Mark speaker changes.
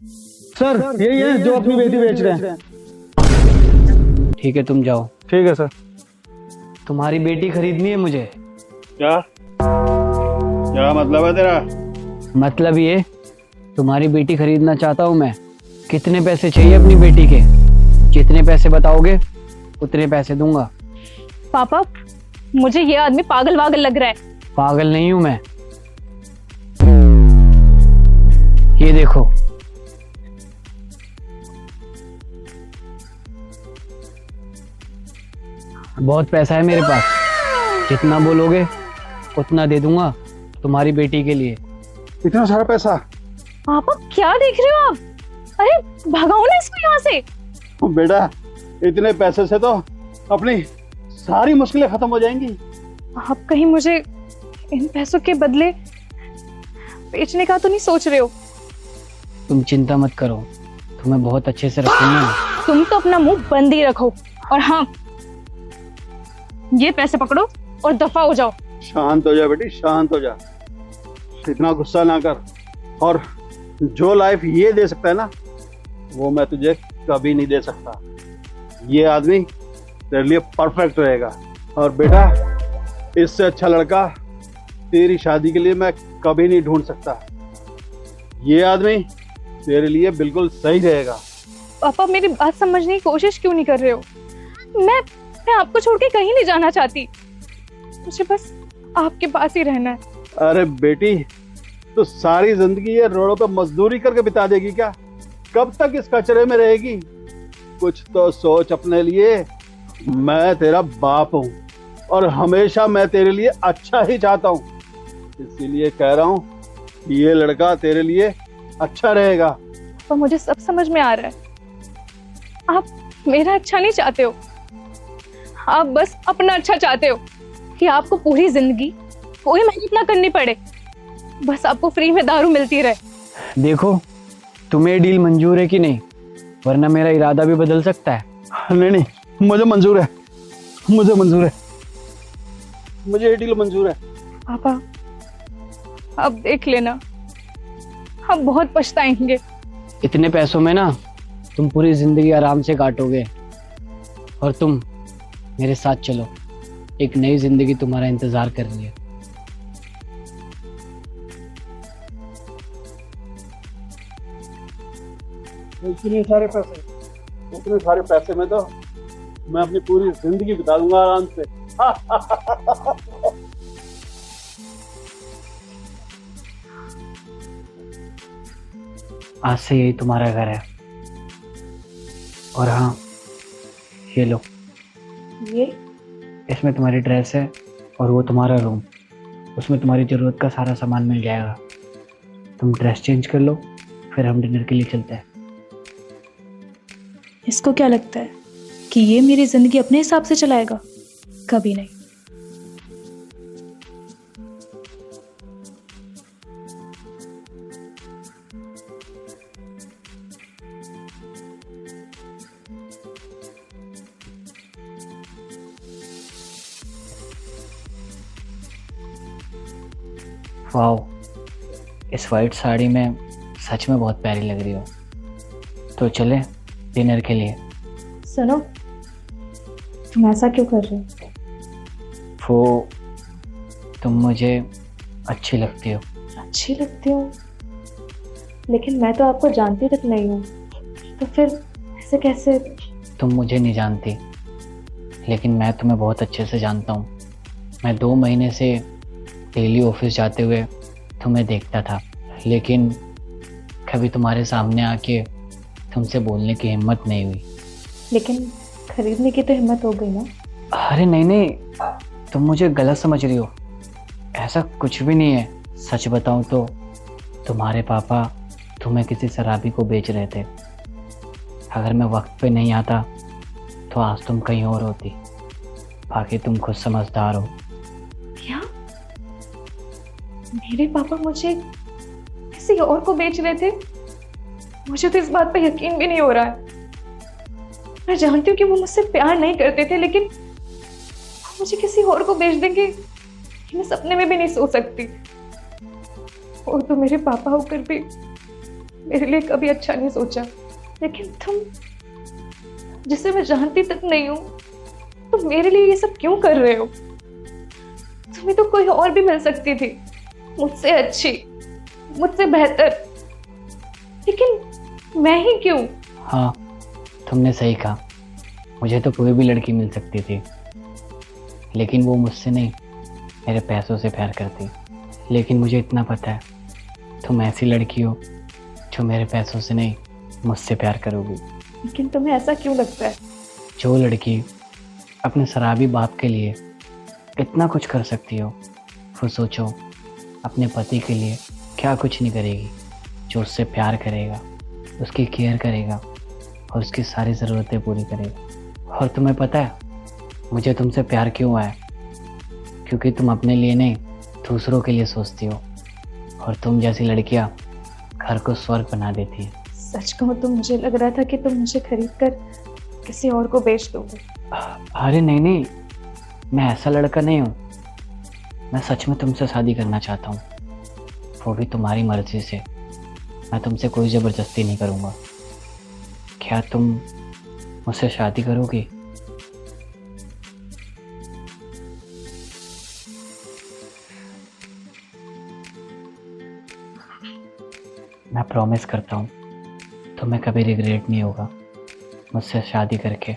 Speaker 1: Sir यही है जो अपनी बेटी बेच रहे हैं।
Speaker 2: ठीक है, तुम जाओ।
Speaker 1: ठीक है सर।
Speaker 2: तुम्हारी बेटी खरीदनी है मुझे।
Speaker 3: क्या क्या मतलब है तेरा?
Speaker 2: मतलब ये, तुम्हारी बेटी खरीदना चाहता हूँ मैं। कितने पैसे चाहिए अपनी बेटी के? जितने पैसे बताओगे उतने पैसे दूंगा।
Speaker 4: पापा, मुझे ये आदमी पागल वागल लग रहा है।
Speaker 2: पागल नहीं हूं मैं। ये देखो, बहुत पैसा है मेरे पास। जितना बोलोगे उतना दे दूंगा तुम्हारी बेटी के लिए।
Speaker 1: इतना सारा पैसा?
Speaker 4: पापा क्या देख रहे हो आप? अरे भगाओ ना इसको यहाँ से।
Speaker 3: बेटा, इतने पैसे से तो अपनी सारी मुश्किलें खत्म हो जाएंगी।
Speaker 4: आप कहीं मुझे इन पैसों के बदले बेचने का तो नहीं सोच रहे हो?
Speaker 2: तुम चिंता मत करो, तुम्हें बहुत अच्छे से रखूंगा।
Speaker 4: तुम तो अपना मुंह बंद ही रखो। और हाँ, ये पैसे पकड़ो और दफा हो जाओ।
Speaker 3: शांत हो जा बेटी, शांत हो जा। इतना गुस्सा ना कर। और जो लाइफ ये दे सकता है ना, वो मैं तुझे कभी नहीं दे सकता। ये आदमी तेरे लिए परफेक्ट रहेगा। और बेटा, इससे अच्छा लड़का तेरी शादी के लिए मैं कभी नहीं ढूंढ सकता। ये आदमी तेरे लिए बिल्कुल सही रहेगा।
Speaker 4: पापा, मेरी बात समझने की कोशिश क्यों नहीं कर रहे हो? मैं आपको छोड़ के कहीं नहीं जाना चाहती। मुझे बस आपके पास ही रहना है।
Speaker 3: अरे बेटी, तो सारी जिंदगी ये रोडों पे मजदूरी करके बिता देगी क्या? कब तक इस कचरे में रहेगी? कुछ तो सोच अपने लिए। मैं तेरा बाप हूँ और हमेशा मैं तेरे लिए अच्छा ही चाहता हूँ। इसीलिए कह रहा हूँ कि ये लड़का तेरे लिए अच्छा रहेगा।
Speaker 4: पर मुझे सब समझ में आ रहा है, आप मेरा अच्छा नहीं चाहते हो। आप बस अपना अच्छा चाहते हो कि आपको पूरी जिंदगी कोई मेहनत ना करनी पड़े, बस आपको फ्री में दारू मिलती रहे।
Speaker 2: देखो, तुम्हें डील मंजूर है कि नहीं, वरना मेरा इरादा भी बदल सकता है।
Speaker 3: नहीं नहीं, मुझे मंजूर है, मुझे मंजूर है, मुझे ये डील मंजूर है।
Speaker 4: पापा, आप देख लेना, आप बहुत पछताएंगे।
Speaker 2: इतने पैसों में ना तुम पूरी जिंदगी आराम से काटोगे। और तुम मेरे साथ चलो, एक नई जिंदगी तुम्हारा इंतजार कर रही है।
Speaker 3: इतने सारे पैसे में तो मैं अपनी पूरी जिंदगी बिता दूंगा आराम से।
Speaker 2: आज से यही तुम्हारा घर है। और हाँ, ये लो,
Speaker 4: ये
Speaker 2: इसमें तुम्हारी ड्रेस है और वो तुम्हारा रूम। उसमें तुम्हारी ज़रूरत का सारा सामान मिल जाएगा। तुम ड्रेस चेंज कर लो, फिर हम डिनर के लिए चलते हैं।
Speaker 5: इसको क्या लगता है कि ये मेरी जिंदगी अपने हिसाब से चलाएगा? कभी नहीं।
Speaker 2: वाओ, इस वाइट साड़ी में सच में बहुत प्यारी लग रही हो। तो चले डिनर के लिए।
Speaker 5: सुनो, तुम ऐसा क्यों कर रहे हो?
Speaker 2: वो, तुम मुझे अच्छी लगती हो।
Speaker 5: अच्छी लगती हो? लेकिन मैं तो आपको जानती तक नहीं हूँ, तो फिर ऐसे कैसे?
Speaker 2: तुम मुझे नहीं जानती, लेकिन मैं तुम्हें बहुत अच्छे से जानता हूँ। मैं 2 महीने से डेली ऑफिस जाते हुए तुम्हें देखता था, लेकिन कभी तुम्हारे सामने आके तुमसे बोलने की हिम्मत नहीं हुई।
Speaker 5: लेकिन खरीदने की तो हिम्मत हो गई ना?
Speaker 2: अरे नहीं नहीं, तुम मुझे गलत समझ रही हो। ऐसा कुछ भी नहीं है। सच बताऊं तो तुम्हारे पापा तुम्हें किसी शराबी को बेच रहे थे। अगर मैं वक्त पे नहीं आता तो आज तुम कहीं और होती। बाकी तुम खुद समझदार हो।
Speaker 5: क्या मेरे पापा मुझे किसी और को बेच रहे थे? मुझे तो इस बात पे यकीन भी नहीं हो रहा है। मैं जानती हूँ कि वो मुझसे प्यार नहीं करते थे, लेकिन वो मुझे किसी और को बेच देंगे ये मैं सपने में भी नहीं सोच सकती। वो तो मेरे पापा होकर भी मेरे लिए कभी अच्छा नहीं सोचा, लेकिन तुम जिसे मैं जानती तक नहीं हूँ, तुम मेरे लिए ये सब क्यों कर रहे हो? तुम्हें तो कोई और भी मिल सकती थी, मुझसे अच्छी, मुझसे बेहतर, लेकिन मैं ही क्यों?
Speaker 2: हाँ, तुमने सही कहा। मुझे तो कोई भी लड़की मिल सकती थी, लेकिन वो मुझसे नहीं, मेरे पैसों से प्यार करती। लेकिन मुझे इतना पता है, तुम ऐसी लड़की हो जो मेरे पैसों से नहीं, मुझसे प्यार करोगी।
Speaker 5: लेकिन तुम्हें ऐसा क्यों लगता है?
Speaker 2: जो लड़की अपने शराबी बाप के लिए इतना कुछ कर सकती हो, वो सोचो अपने पति के लिए क्या कुछ नहीं करेगी, जो उससे प्यार करेगा, उसकी केयर करेगा और उसकी सारी ज़रूरतें पूरी करेगा। और तुम्हें पता है मुझे तुमसे प्यार क्यों आया? क्योंकि तुम अपने लिए नहीं, दूसरों के लिए सोचती हो, और तुम जैसी लड़कियां घर को स्वर्ग बना देती है।
Speaker 5: सच कहूँ तो मुझे लग रहा था कि तुम मुझे खरीद कर किसी और को बेच दोगे।
Speaker 2: अरे नहीं नहीं, मैं ऐसा लड़का नहीं हूँ। मैं सच में तुमसे शादी करना चाहता हूँ, वो भी तुम्हारी मर्जी से। मैं तुमसे कोई ज़बरदस्ती नहीं करूँगा। क्या तुम मुझसे शादी करोगी? मैं प्रॉमिस करता हूँ, तुम्हें कभी रिग्रेट नहीं होगा मुझसे शादी करके।